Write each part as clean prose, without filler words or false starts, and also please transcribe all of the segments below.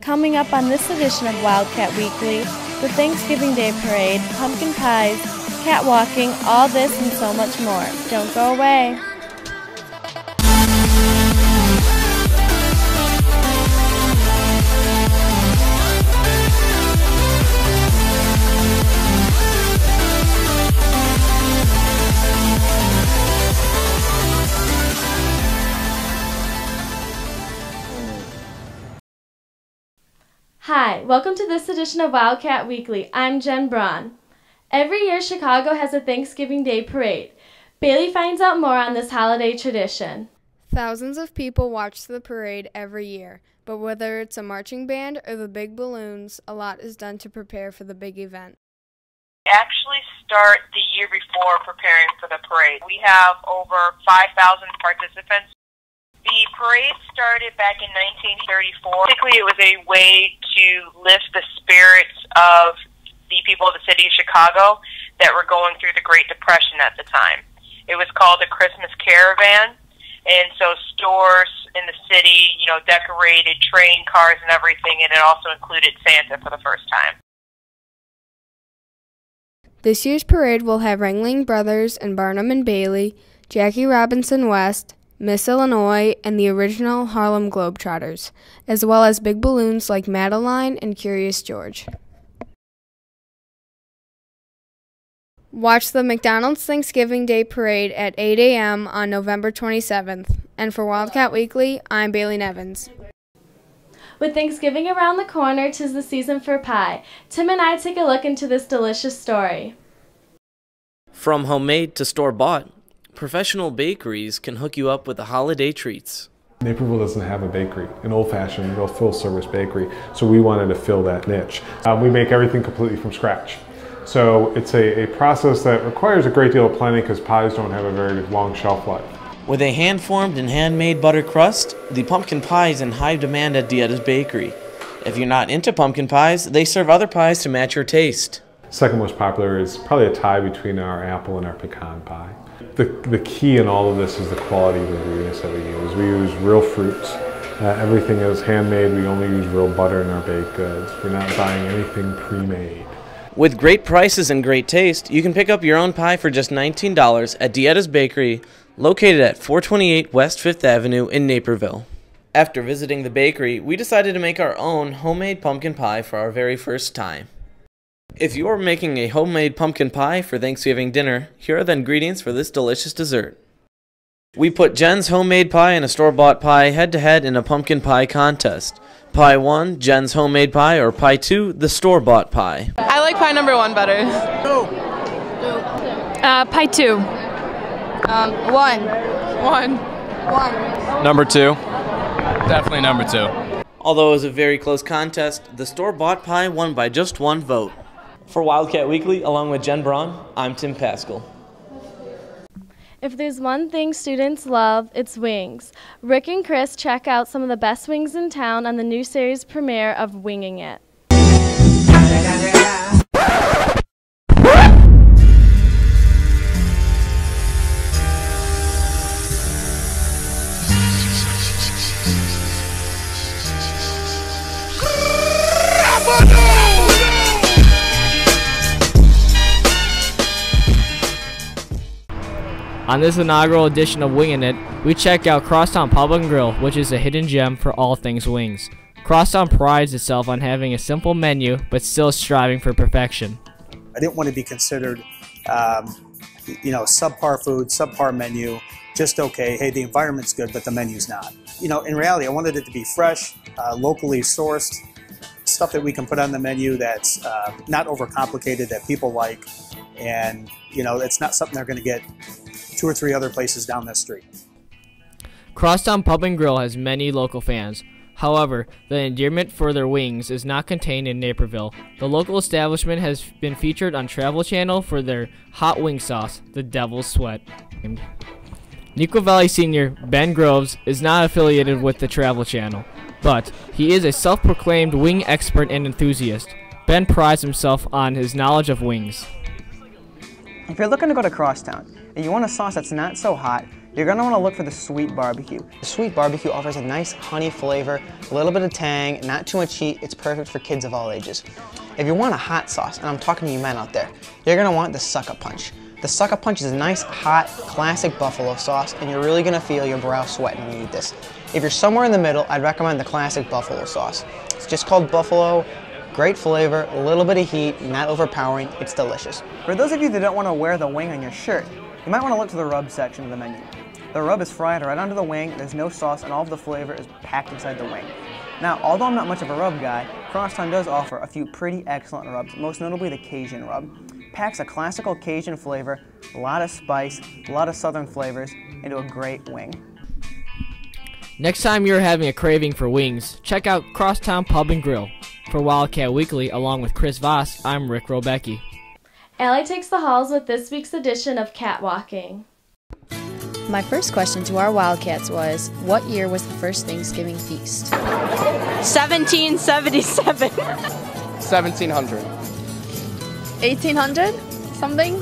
Coming up on this edition of Wildcat Weekly, the Thanksgiving Day Parade, pumpkin pies, catwalking, all this and so much more. Don't go away. Hi, welcome to this edition of Wildcat Weekly. I'm Jen Braun. Every year, Chicago has a Thanksgiving Day parade. Bailey finds out more on this holiday tradition. Thousands of people watch the parade every year, but whether it's a marching band or the big balloons, a lot is done to prepare for the big event. We actually start the year before preparing for the parade. We have over 5,000 participants. The parade started back in 1934. Basically, it was a way to lift the spirits of the people of the city of Chicago that were going through the Great Depression at the time. It was called a Christmas caravan, and so stores in the city, decorated train cars and everything, and it also included Santa for the first time. This year's parade will have Ringling Brothers and Barnum and Bailey, Jackie Robinson West, Miss Illinois, and the original Harlem Globetrotters, as well as big balloons like Madeline and Curious George. Watch the McDonald's Thanksgiving Day Parade at 8 a.m. on November 27th. And for Wildcat Weekly, I'm Bailey Nevins. With Thanksgiving around the corner, 'tis the season for pie. Tim and I take a look into this delicious story. From homemade to store-bought, professional bakeries can hook you up with the holiday treats. Naperville doesn't have a bakery, an old-fashioned, real full-service bakery, so we wanted to fill that niche. We make everything completely from scratch. So it's a process that requires a great deal of planning because pies don't have a very long shelf life. With a hand-formed and handmade butter crust, the pumpkin pie is in high demand at Dietta's Bakery. If you're not into pumpkin pies, they serve other pies to match your taste. Second most popular is probably a tie between our apple and our pecan pie. The key in all of this is the quality of the ingredients that we use. We use real fruits. Everything is handmade. We only use real butter in our baked goods. We're not buying anything pre-made. With great prices and great taste, you can pick up your own pie for just $19 at Dietta's Bakery, located at 428 West 5th Avenue in Naperville. After visiting the bakery, we decided to make our own homemade pumpkin pie for our very first time. If you're making a homemade pumpkin pie for Thanksgiving dinner, here are the ingredients for this delicious dessert. We put Jen's homemade pie and a store-bought pie head-to-head in a pumpkin pie contest. Pie 1, Jen's homemade pie, or pie 2, the store-bought pie. I like pie number 1 better. Pie 2. 1. 1. Number 2. Definitely number 2. Although it was a very close contest, the store-bought pie won by just 1 vote. For Wildcat Weekly, along with Jen Braun, I'm Tim Pascal. If there's one thing students love, it's wings. Rick and Chris check out some of the best wings in town on the new series premiere of Winging It. On this inaugural edition of Wingin' It, we check out Crosstown Pub and Grill, which is a hidden gem for all things wings. Crosstown prides itself on having a simple menu, but still striving for perfection. I didn't want to be considered, subpar food, subpar menu, just okay. Hey, the environment's good, but the menu's not. In reality, I wanted it to be fresh, locally sourced, stuff that we can put on the menu that's not overcomplicated, that people like, and it's not something they're going to get 2 or 3 other places down the street. Crosstown Pub and Grill has many local fans. However, the endearment for their wings is not contained in Naperville. The local establishment has been featured on Travel Channel for their hot wing sauce, the Devil's Sweat. Neuqua Valley senior Ben Groves is not affiliated with the Travel Channel, but he is a self-proclaimed wing expert and enthusiast. Ben prides himself on his knowledge of wings. If you're looking to go to Crosstown and you want a sauce that's not so hot, you're going to want to look for the sweet barbecue. The sweet barbecue offers a nice honey flavor, a little bit of tang, not too much heat. It's perfect for kids of all ages. If you want a hot sauce, and I'm talking to you men out there, you're going to want the Sucker Punch. The Sucker Punch is a nice, hot, classic buffalo sauce, and you're really going to feel your brow sweating when you eat this. If you're somewhere in the middle, I'd recommend the classic buffalo sauce. It's just called buffalo, great flavor, a little bit of heat, not overpowering, it's delicious. For those of you that don't want to wear the wing on your shirt, you might want to look to the rub section of the menu. The rub is fried right onto the wing, there's no sauce, and all of the flavor is packed inside the wing. Now, although I'm not much of a rub guy, Crosstown does offer a few pretty excellent rubs, most notably the Cajun rub. Packs a classical Cajun flavor, a lot of spice, a lot of southern flavors, into a great wing. Next time you're having a craving for wings, check out Crosstown Pub and Grill. For Wildcat Weekly, along with Chris Voss, I'm Rick Robecki. Allie takes the halls with this week's edition of Catwalking. My first question to our Wildcats was, what year was the first Thanksgiving feast? 1777. 1700. 1800? Something?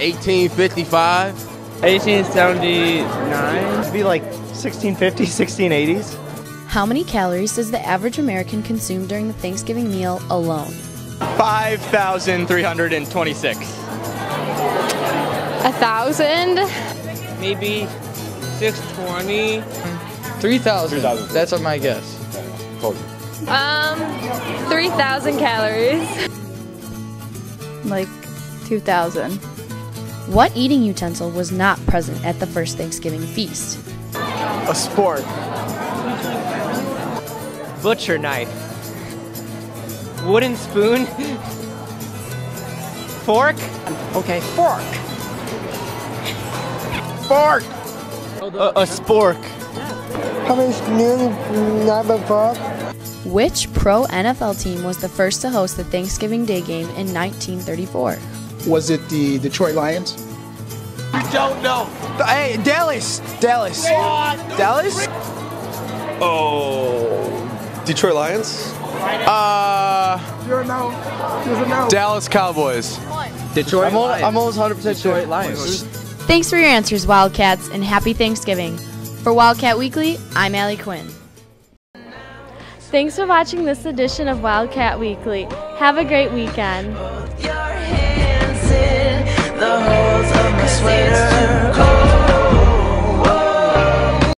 1855. 1879. It'd be like 1650s, 1680s. How many calories does the average American consume during the Thanksgiving meal alone? 5,326. 1,000? Maybe 620. 3,000. That's what my guess. 3,000 calories. Like 2,000. What eating utensil was not present at the first Thanksgiving feast? A spork. Butcher knife. Wooden spoon. Fork? Okay, fork. Fork! A spork. Which pro NFL team was the first to host the Thanksgiving Day game in 1934? Was it the Detroit Lions? You don't know. Hey, Dallas. Dallas. Dallas? Oh. Detroit Lions? Dallas Cowboys. Detroit Lions. I'm almost 100% Detroit sure. Lions. Thanks for your answers, Wildcats, and happy Thanksgiving. For Wildcat Weekly, I'm Allie Quinn. Thanks for watching this edition of Wildcat Weekly. Have a great weekend. The holes of my sweater.